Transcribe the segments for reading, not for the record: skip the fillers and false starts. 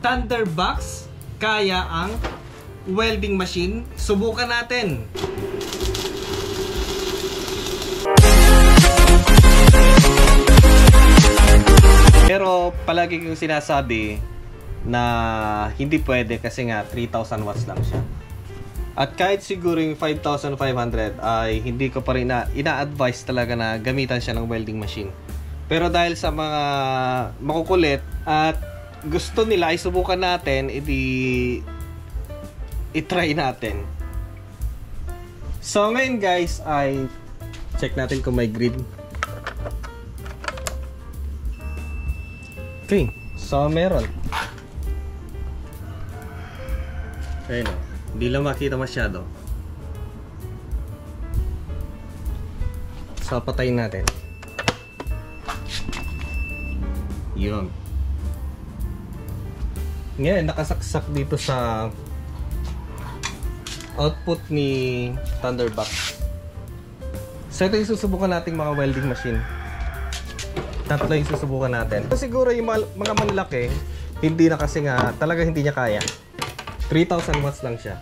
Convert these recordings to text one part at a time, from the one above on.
Thunderbox kaya ang welding machine? Subukan natin. Pero palagi kong sinasabi na hindi pwede kasi nga 3,000 watts lang siya. At kahit siguro yung 5,500 ay hindi ko pa rin ina-advise talaga na gamitan siya ng welding machine. Pero dahil sa mga makukulit at gusto nila ay subukan natin, i-try natin. So ngayon guys ay check natin kung may grid. Okay, so meron. Ayun o. Hindi lang makita masyado. So, patayin natin. Yun. Ngayon, nakasaksak dito sa output ni Thunderbox. So, ito yung susubukan nating mga welding machine. Tatlo yung susubukan natin. So, siguro yung mga manlalaki, hindi na kasi nga, talaga hindi niya kaya. 3,000 watts lang siya.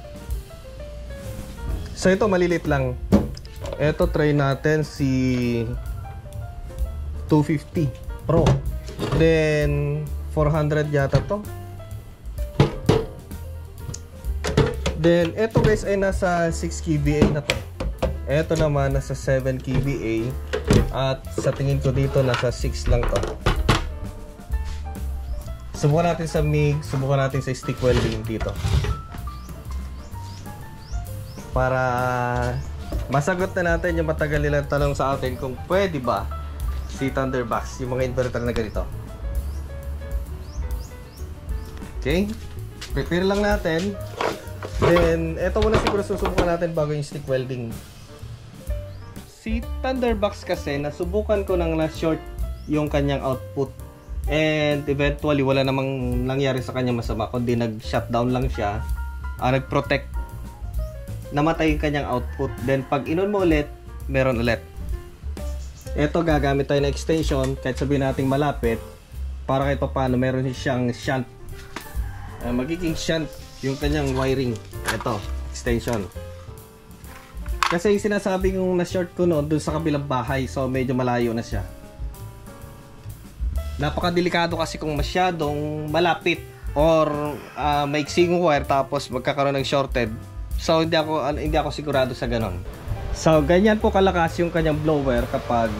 So ito malilit lang. Ito try natin si 250 Pro. Then 400 yata to. Then ito guys ay nasa 6 kVA na to. Ito naman nasa 7 kVA. At sa tingin ko dito nasa 6 lang to. Subukan natin sa MIG, subukan natin sa stick welding dito. Para masagot na natin yung matagal nilang tanong sa atin kung pwede ba si Thunderbox, yung mga inverter na ganito. Okay, prepare lang natin. Then, eto muna siguro susubukan natin bago yung stick welding. Si Thunderbox kasi, nasubukan ko nang na-short yung kanyang output. And eventually wala namang nangyari sa kanya masama, kundi nag-shutdown lang siya, nag-protect, namatay yung kanyang output. Then pag inon mo ulit, meron ulit. Ito gagamit tayo na extension, kahit sabihin nating malapit, para kahit paano meron siyang shunt. Magiging shunt yung kanyang wiring. Ito, extension. Kasi yung sinasabi kong na-short ko noon dun sa kabilang bahay, so medyo malayo na siya. Napakadelikado kasi kung masyadong malapit or maiksing wire tapos magkakaroon ng shorted. So hindi ako sigurado sa ganon. So ganyan po kalakas yung kanyang blower kapag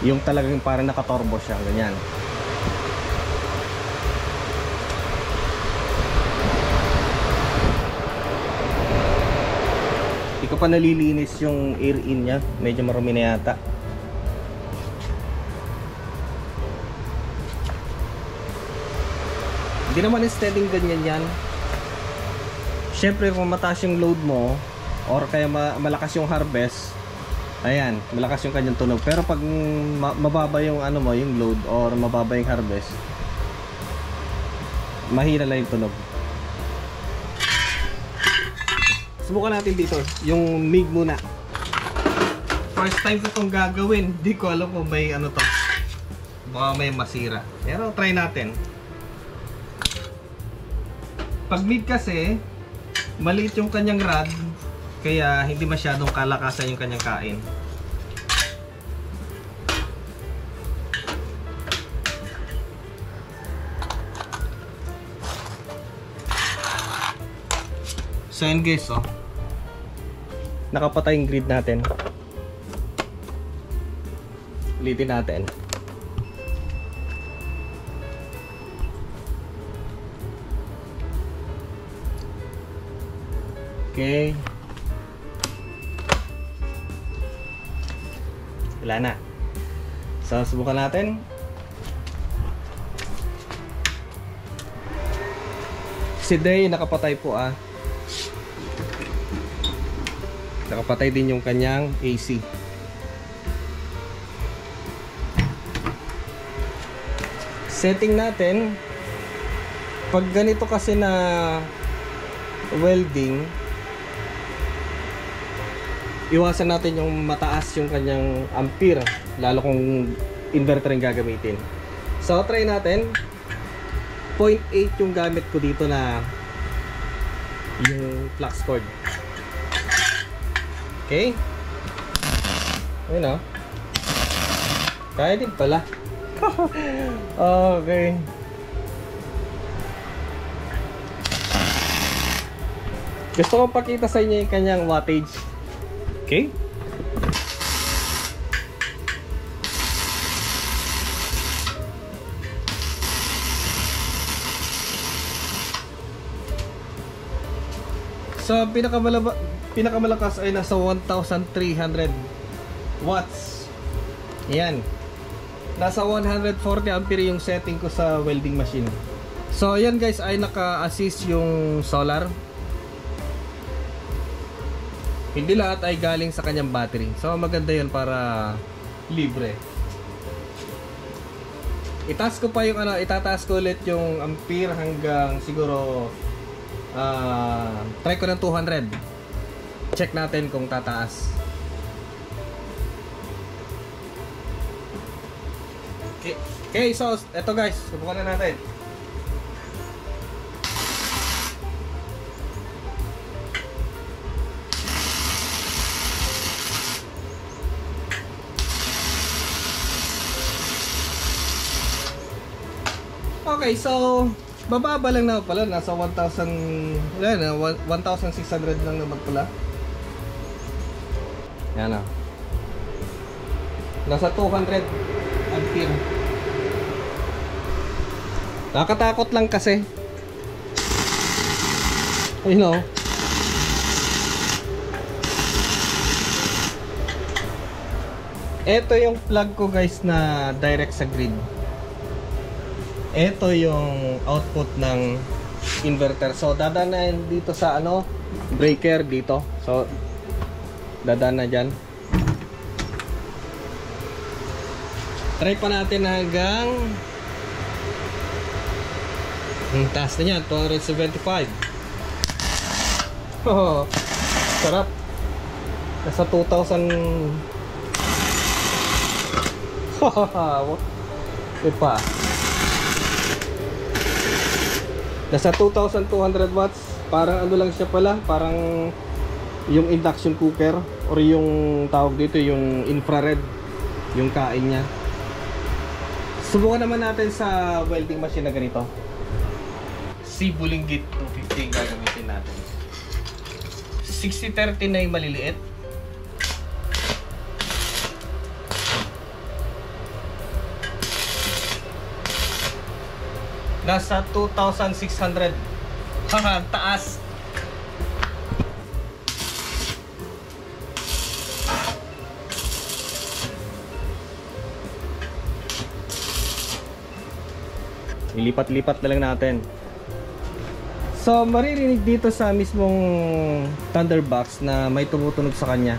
yung talagang parang nakaturbo siya, ganyan. Hindi ko pa nalilinis yung air in nya, medyo marumi na yata. Hindi naman steady ganyan yan. Syempre kung mataas yung load mo or kaya malakas yung harvest, ayan, malakas yung kanyang tunog. Pero pag mababa yung ano mo, yung load or mababa yung harvest, mahina lang yung tunog. Subukan natin dito yung MIG muna. First time ko itong gagawin, hindi ko alam kung may ano to, baka may masira, pero try natin. Pag MIG kasi, maliit yung kanyang rod, kaya hindi masyadong kalakasan yung kanyang kain. So yun guys, oh, nakapatay yung grid natin. Ulitin natin. Okay. Wala na. So, subukan natin. Si Day, nakapatay po Nakapatay din yung kanyang AC. Setting natin. Pag ganito kasi na welding, iwasan natin yung mataas yung kanyang ampere, lalo kung inverter yung gagamitin. So try natin. 0.8 yung gamit ko dito na yung flux cord. Okay? Ayun o. Kaya din pala. Okay. Gusto kong pakita sa inyo yung kanyang wattage. Okay? So, pinakamalakas ay nasa 1,300 watts. Yan. Nasa 140 ampere yung setting ko sa welding machine. So, yan guys ay naka-assist yung solar. Hindi lahat ay galing sa kanyang battery. So, maganda yun para libre. Itaas ko pa yung itataas ko ulit yung ampere hanggang siguro try ko ng 200. Check natin kung tataas. Okay, so eto guys, subukan na natin. Okay, so mababa lang na pala, nasa 1,600 lang naman pala. Yan na. Nasa 200 ampere. Nakatakot lang kasi. You know. Ito yung plug ko guys na direct sa grid. Ito yung output ng inverter. So dadaan na dito sa breaker dito. So dadaan na dyan. Try pa natin hanggang taas na yan, 275. Oh, sarap. Nasa 2,000. Ipa. Nasa 2,200 watts. Parang lang siya pala, parang yung induction cooker or yung tawag dito yung infrared, yung kain niya. Subukan naman natin sa welding machine na ganito. Si Bulinggit 250 gagamitin natin. 60-30 na yung maliliit. Nasa 2,600. Haha, taas. Ilipat-lipat na lang natin. So, maririnig dito sa mismong Thunderbox na may tumutunog sa kanya.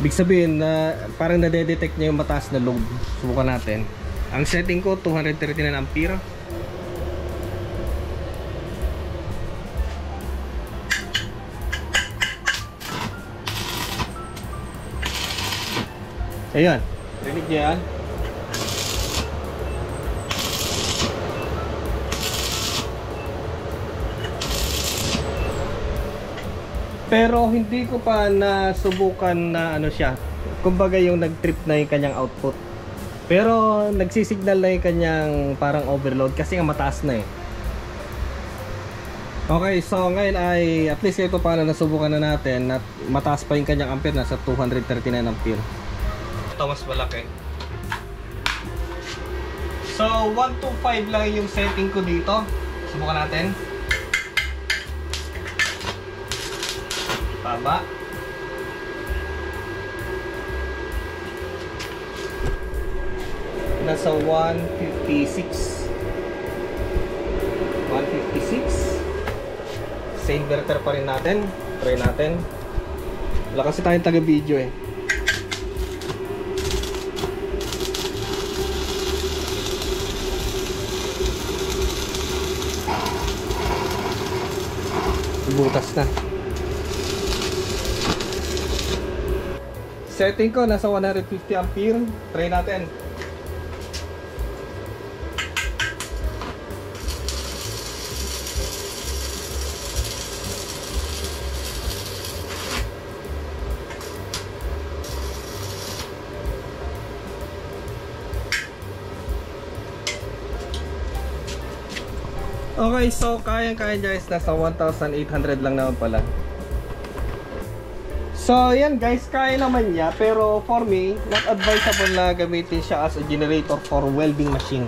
Ibig sabihin na parang nade-detect niya yung mataas na load. Subukan natin. Ang setting ko 239 ampere. Ayan. Rinig niya yan. Pero hindi ko pa nasubukan na siya. Kumbaga yung nag-trip na yung kanyang output. Pero nagsisignal na yung kanyang parang overload kasi nga mataas na eh. Okay, so ngayon ay at least ito para nasubukan na natin at mataas pa yung kanyang ampere, nasa 239 ampere. Ito mas malaki. So 125 lang yung setting ko dito. Subukan natin. Baba. Nasa 156. 156. Sa inverter pa rin natin. Try natin. Wala kasi tayong taga-video eh. Butas na. Setting ko nasa 150 ampere. Try natin. Okay, so kaya guys, nasa 1,800 lang naman pala. So yan guys, kaya naman niya, pero for me, not advisable na gamitin siya as a generator for welding machine.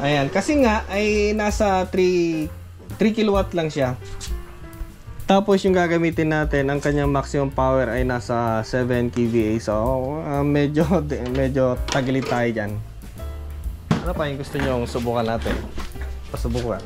Ayan, kasi nga ay nasa 3 kilowatt lang siya. Tapos yung gagamitin natin, ang kanyang maximum power ay nasa 7 kVA. So medyo tagilid tayo dyan. Ano pa yung gusto nyo subukan natin? Pasubukan.